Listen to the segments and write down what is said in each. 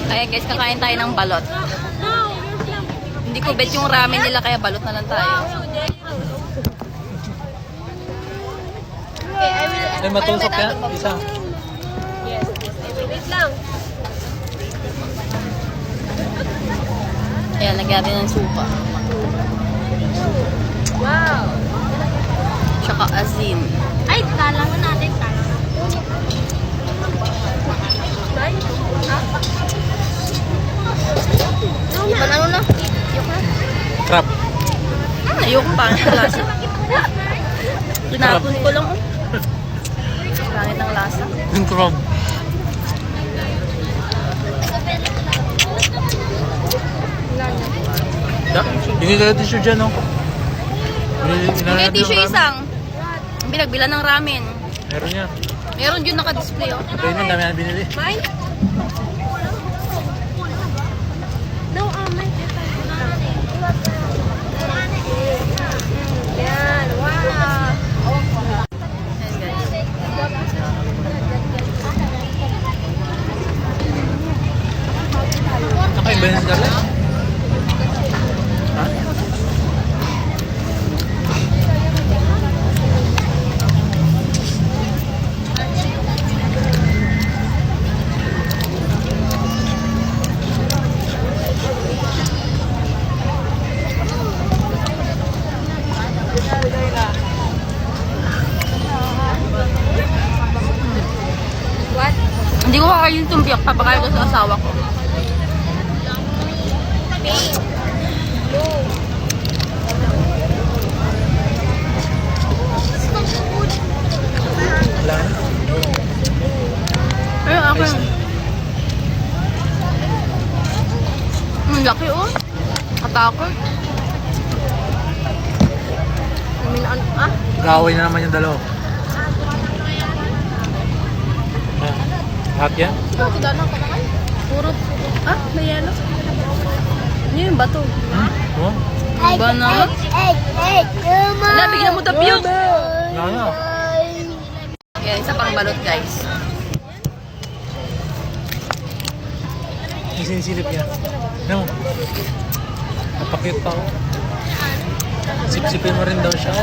Kaya guys, kakain tayo ng balot. Hindi ko bet yung ramen nila, kaya balot na lang tayo. Ay, matusok yan. Isa. Yes. Wait lang. Ayan, lagyan natin ng suka. Wow. Tsaka asin. Ay, talangan natin. Ano na? Crab. Ayoko pa. Lasa. Tinapon ko lang. Pangit ang lasa. Yung crab. Hindi tayo tissue dyan, no? May tissue isang. Binagbilan ng ramen. Meron yan. Meron dyan naka-display, oh. Ito yun, dami na binili. Mine? No, mine. Yan, wow. Ayan, guys. Nakain ba yun si Carla? Ha? What? Hindi ko kakain yung tumpiyak. Papakain ko sa asawa ko. Wala na. Ay, akin. Ang laki, oh. Katakot. Gawin na naman yung dalawa. Lahat yan? Puro. Ah, may yelo. Ano yung bato? Oh? Ba na? Wala, bigyan mo tapyok. Wala na. Yan, isa pang balot, guys. Yung sinisilip niya. No. Napakit pa ako. Sip-sipin mo rin daw siya.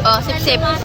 Oh, sip-sip.